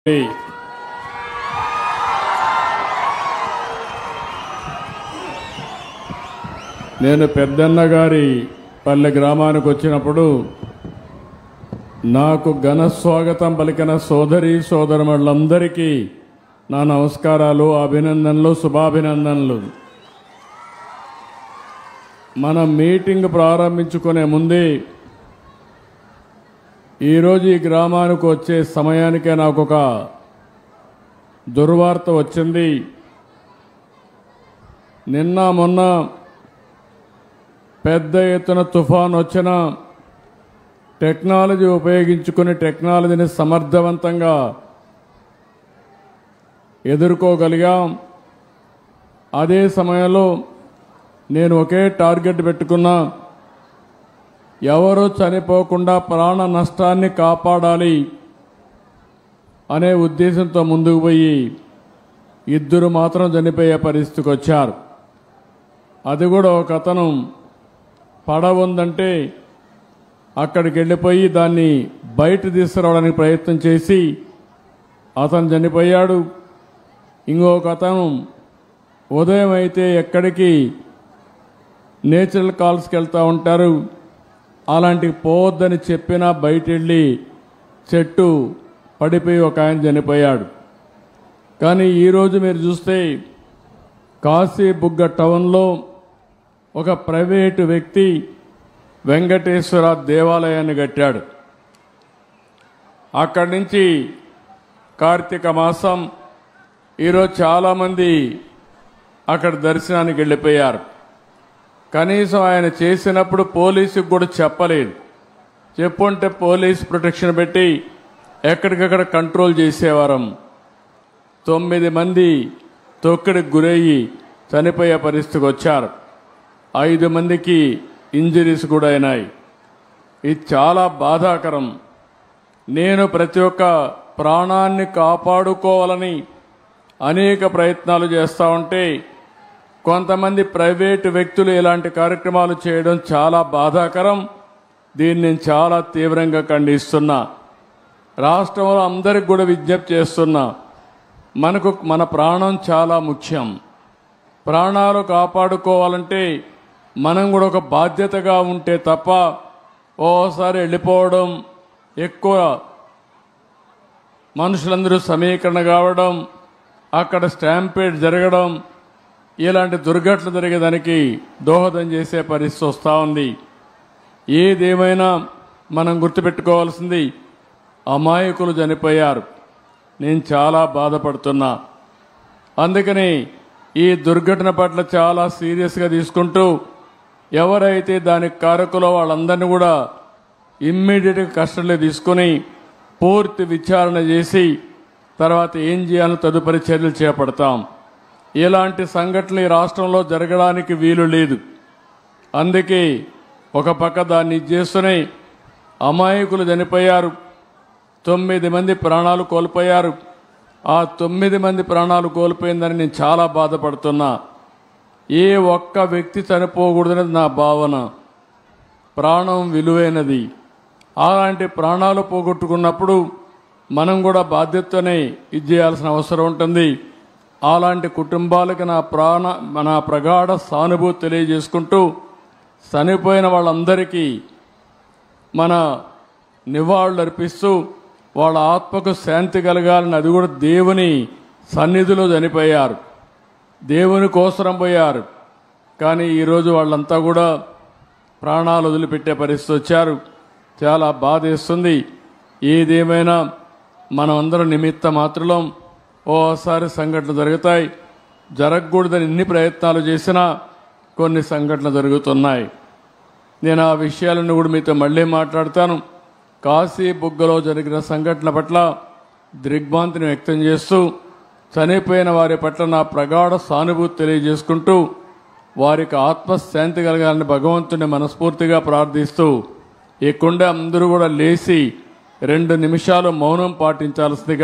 నేను పెద్దన్న గారి పల్లె గ్రామానికి వచ్చినప్పుడు నాకు ఘన స్వాగతం పలికిన సోదరి సోదరులందరికీ నా నమస్కారాలు, అభినందనలు, శుభాభినందనలు. మనం మీటింగ్ ప్రారంభించుకునే ముందే ఈరోజు ఈ గ్రామానికి వచ్చే సమయానికే నాకు ఒక దుర్వార్త వచ్చింది. నిన్న మొన్న పెద్ద ఎత్తున తుఫాన్ వచ్చిన టెక్నాలజీ ఉపయోగించుకుని టెక్నాలజీని సమర్థవంతంగా ఎదుర్కోగలిగాం. అదే సమయంలో నేను ఒకే టార్గెట్ పెట్టుకున్నా, ఎవరూ చనిపోకుండా ప్రాణ నష్టాన్ని కాపాడాలి అనే ఉద్దేశంతో ముందుకు పోయి ఇద్దరు మాత్రం చనిపోయే పరిస్థితికి వచ్చారు. అది కూడా ఒక అతను పడవ ఉందంటే అక్కడికి వెళ్ళిపోయి దాన్ని బయట తీసుకురావడానికి ప్రయత్నం చేసి అతను చనిపోయాడు. ఇంకొక అతను ఉదయం అయితే ఎక్కడికి నేచురల్ కాల్స్కి వెళ్తూ ఉంటారు, అలాంటివి పోవద్దని చెప్పినా బయట వెళ్ళి చెట్టు పడిపోయి ఒక ఆయన చనిపోయాడు. కానీ ఈరోజు మీరు చూస్తే కాశీబుగ్గ టౌన్లో ఒక ప్రైవేటు వ్యక్తి వెంకటేశ్వర దేవాలయాన్ని కట్టాడు. అక్కడి నుంచి కార్తీక మాసం ఈరోజు చాలామంది అక్కడ దర్శనానికి వెళ్ళిపోయారు. కనీసం ఆయన చేసినప్పుడు పోలీసుకు కూడా చెప్పలేదు. చెప్పుంటే పోలీస్ ప్రొటెక్షన్ పెట్టి ఎక్కడికక్కడ కంట్రోల్ చేసేవారం. 9 మంది తొక్కిడికి గురయ్యి చనిపోయే పరిస్థితికి వచ్చారు. 5 మందికి ఇంజరీస్ కూడా అయినాయి. ఇది చాలా బాధాకరం. నేను ప్రతి ఒక్క ప్రాణాన్ని కాపాడుకోవాలని అనేక ప్రయత్నాలు చేస్తూ ఉంటే కొంతమంది ప్రైవేటు వ్యక్తులు ఇలాంటి కార్యక్రమాలు చేయడం చాలా బాధాకరం. దీన్ని నేను చాలా తీవ్రంగా ఖండిస్తున్నా. రాష్ట్రంలో అందరికి కూడా విజ్ఞప్తి చేస్తున్నా, మన ప్రాణం చాలా ముఖ్యం. ప్రాణాలు కాపాడుకోవాలంటే మనం కూడా ఒక బాధ్యతగా ఉంటే తప్ప ఓసారి వెళ్ళిపోవడం, ఎక్కువ మనుషులందరూ సమీకరణ కావడం, అక్కడ స్టాంపేడ్ జరగడం, ఇలాంటి దుర్ఘటనలు జరిగేదానికి దోహదం చేసే పరిస్థితి వస్తూ ఉంది. ఏదేమైనా మనం గుర్తుపెట్టుకోవాల్సింది, అమాయకులు చనిపోయారు. నేను చాలా బాధపడుతున్నా. అందుకని ఈ దుర్ఘటన పట్ల చాలా సీరియస్గా తీసుకుంటూ ఎవరైతే దానికి కారకులో వాళ్ళందరినీ కూడా ఇమ్మీడియట్గా కస్టడీలో తీసుకుని పూర్తి విచారణ చేసి తర్వాత ఏం చేయాలో తదుపరి చర్యలు చేపడతాం. ఇలాంటి సంఘటనలు ఈ రాష్ట్రంలో జరగడానికి వీలు లేదు. అందుకే ఒక పక్క దాన్ని చేస్తూనే అమాయకులు చనిపోయారు. 9 మంది ప్రాణాలు కోల్పోయారు. ఆ 9 మంది ప్రాణాలు కోల్పోయిందని నేను చాలా బాధపడుతున్నా. ఏ ఒక్క వ్యక్తి చనిపోకూడదనేది నా భావన. ప్రాణం విలువైనది. అలాంటి ప్రాణాలు పోగొట్టుకున్నప్పుడు మనం కూడా బాధ్యతతోనే ఇది చేయాల్సిన అవసరం ఉంటుంది. అలాంటి కుటుంబాలకు నా ప్రగాఢ సానుభూతి తెలియజేసుకుంటూ చనిపోయిన వాళ్ళందరికీ మన నివాళులు అర్పిస్తూ వాళ్ళ ఆత్మకు శాంతి కలగాలని, అది కూడా దేవుని సన్నిధిలో చనిపోయారు, దేవుని కోసరం పోయారు. కానీ ఈరోజు వాళ్ళంతా కూడా ప్రాణాలు వదిలిపెట్టే పరిస్థితి వచ్చారు. చాలా బాధేస్తుంది. ఏదేమైనా మనం అందరం నిమిత్త మాత్రం. ఓసారి సంఘటనలు జరుగుతాయి. జరగకూడదని ఎన్ని ప్రయత్నాలు చేసినా కొన్ని సంఘటనలు జరుగుతున్నాయి. నేను ఆ విషయాలను కూడా మీతో మళ్ళీ మాట్లాడతాను. కాశీబుగ్గలో జరిగిన సంఘటన పట్ల దిగ్భ్రాంతిని వ్యక్తం చేస్తూ చనిపోయిన వారి పట్ల నా ప్రగాఢ సానుభూతి తెలియజేసుకుంటూ వారికి ఆత్మశాంతి కలగాలని భగవంతుని మనస్ఫూర్తిగా ప్రార్థిస్తూ ఈ కుండ అందరూ కూడా లేచి 2 నిమిషాలు మౌనం పాటించాల్సిందిగా